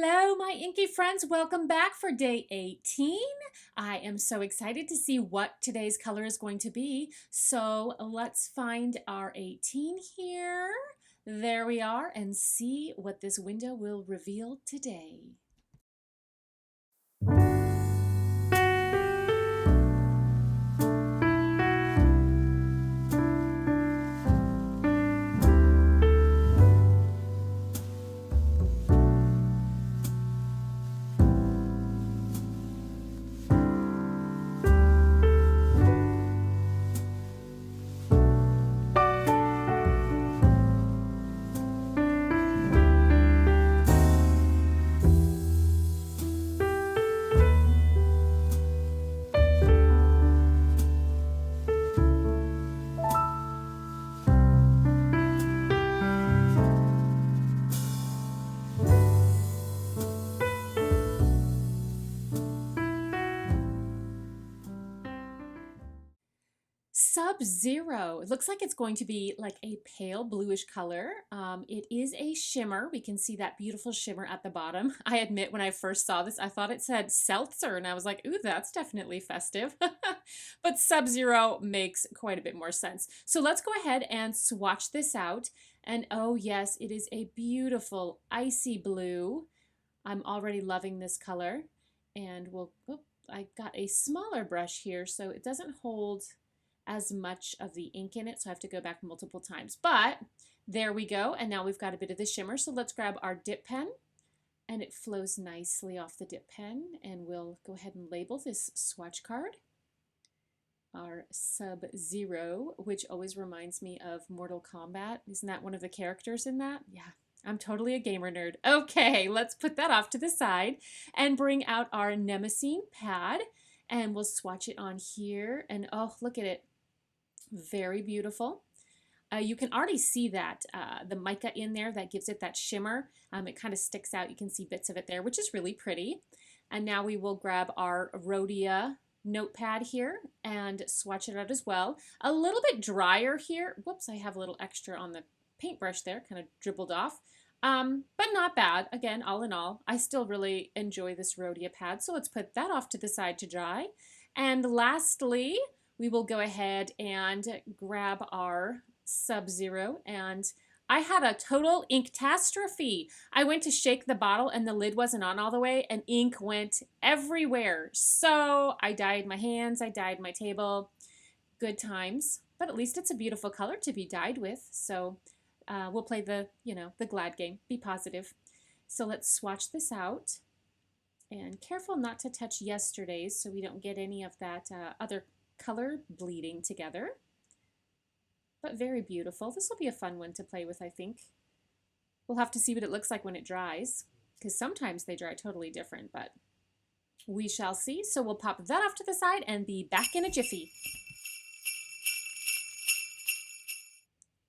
Hello, my inky friends. Welcome back for day 18. I am so excited to see what today's color is going to be. So let's find our 18 here. There we are, and see what this window will reveal today. Subzero. It looks like it's going to be like a pale bluish color. It is a shimmer. We can see that beautiful shimmer at the bottom. I admit when I first saw this, I thought it said seltzer and I was like, ooh, that's definitely festive. But Subzero makes quite a bit more sense. So let's go ahead and swatch this out. And oh yes, it is a beautiful icy blue. I'm already loving this color. And I got a smaller brush here so it doesn't hold as much of the ink in it, so I have to go back multiple times. But there we go, and now we've got a bit of the shimmer. So let's grab our dip pen, and it flows nicely off the dip pen, and we'll go ahead and label this swatch card. Our Subzero, which always reminds me of Mortal Kombat. Isn't that one of the characters in that? Yeah. I'm totally a gamer nerd. Okay, let's put that off to the side and bring out our Mnemosyne pad, and we'll swatch it on here. And oh, look at it. Very beautiful. You can already see that the mica in there that gives it that shimmer. It kind of sticks out. You can see bits of it there, which is really pretty. And now we will grab our Rhodia notepad here and swatch it out as well. A little bit drier here. Whoops, I have a little extra on the paintbrush there, kind of dribbled off. But not bad. Again, all in all, I still really enjoy this Rhodia pad. So let's put that off to the side to dry. And lastly, we will go ahead and grab our Subzero, and I had a total inktastrophie. I went to shake the bottle and the lid wasn't on all the way and ink went everywhere. So I dyed my hands, I dyed my table. Good times, but at least it's a beautiful color to be dyed with. So we'll play the glad game, be positive. So let's swatch this out, and careful not to touch yesterday's so we don't get any of that other color bleeding together. But very beautiful. This will be a fun one to play with, I think. We'll have to see what it looks like when it dries, because sometimes they dry totally different, but we shall see. So we'll pop that off to the side and be back in a jiffy.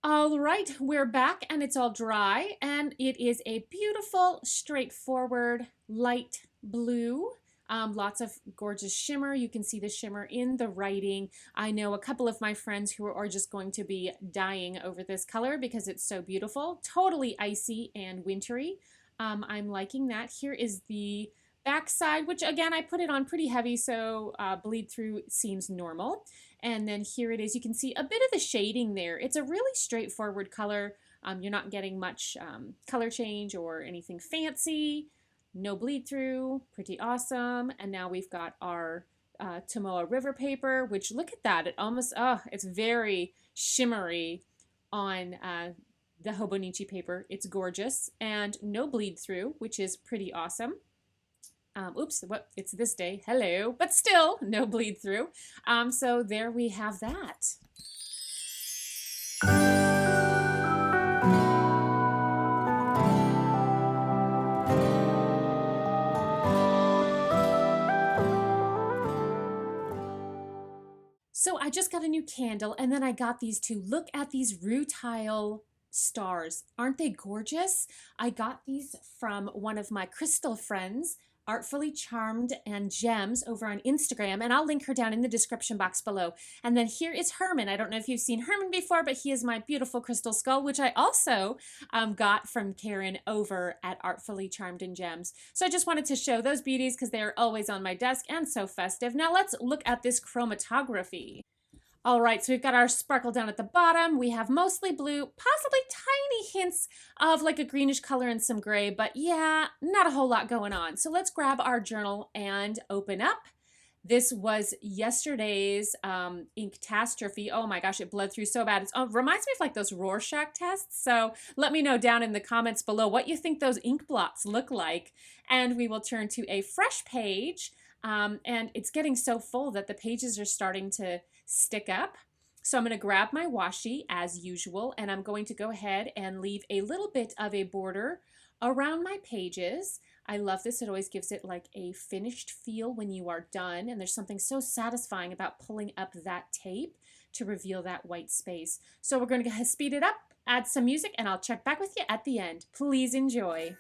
All right, we're back and it's all dry, and it is a beautiful, straightforward, light blue. Lots of gorgeous shimmer. You can see the shimmer in the writing. I know a couple of my friends who are just going to be dying over this color because it's so beautiful. Totally icy and wintry. I'm liking that. Here is the back side, which again, I put it on pretty heavy, so bleed through seems normal. And then here it is. You can see a bit of the shading there. It's a really straightforward color. You're not getting much color change or anything fancy. No bleed through, pretty awesome. And now we've got our Tomoe River paper, which look at that. It almost, it's very shimmery on the Hobonichi paper. It's gorgeous and no bleed through, which is pretty awesome. Oops, it's this day, hello, but still no bleed through. So there we have that. So I just got a new candle, and then I got these two. Look at these rutile stars. Aren't they gorgeous? I got these from one of my crystal friends, Artfully Charmed and Gems over on Instagram, and I'll link her down in the description box below. And then here is Herman. I don't know if you've seen Herman before, but he is my beautiful crystal skull, which I also got from Karen over at Artfully Charmed and Gems. So I just wanted to show those beauties because they are always on my desk and so festive. Now let's look at this chromatography. All right, so we've got our sparkle down at the bottom. We have mostly blue, possibly tiny hints of like a greenish color and some gray, but yeah, not a whole lot going on. So let's grab our journal and open up. This was yesterday's Inktastrophe. Oh my gosh, it bled through so bad. It reminds me of like those Rorschach tests. So let me know down in the comments below what you think those ink blots look like. And we will turn to a fresh page. And it's getting so full that the pages are starting to stick up. So I'm going to grab my washi as usual, and I'm going to go ahead and leave a little bit of a border around my pages. I love this. It always gives it like a finished feel when you are done, and there's something so satisfying about pulling up that tape to reveal that white space. So we're going to speed it up, add some music, and I'll check back with you at the end. Please enjoy.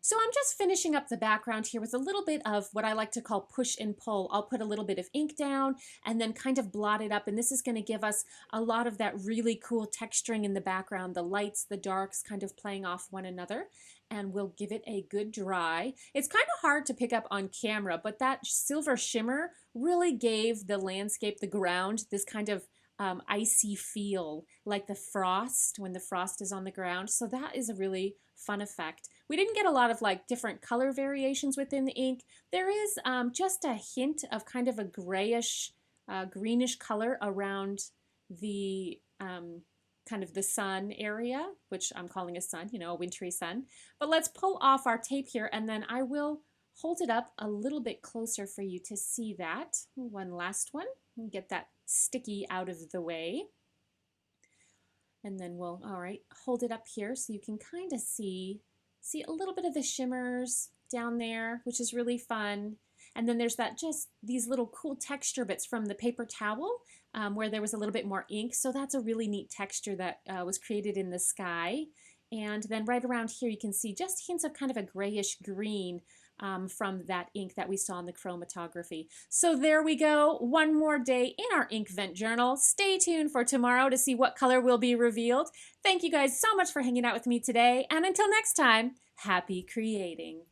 So I'm just finishing up the background here with a little bit of what I like to call push and pull. I'll put a little bit of ink down and then kind of blot it up, and this is going to give us a lot of that really cool texturing in the background, the lights, the darks kind of playing off one another. and we'll give it a good dry. It's kind of hard to pick up on camera, but that silver shimmer really gave the landscape, the ground, this kind of icy feel, like the frost when the frost is on the ground. So that is a really fun effect. We didn't get a lot of like different color variations within the ink. There is just a hint of kind of a grayish, greenish color around the kind of the sun area, which I'm calling a sun, a wintry sun. But let's pull off our tape here, and then I will hold it up a little bit closer for you to see that. One last one. Get that sticky out of the way. And then we'll, all right, hold it up here so you can kind of see a little bit of the shimmers down there, which is really fun. And then there's just these little cool texture bits from the paper towel where there was a little bit more ink. So that's a really neat texture that was created in the sky. And then right around here you can see just hints of kind of a grayish green from that ink that we saw in the chromatography. So there we go, one more day in our Inkvent journal. Stay tuned for tomorrow to see what color will be revealed. Thank you guys so much for hanging out with me today, and until next time, happy creating.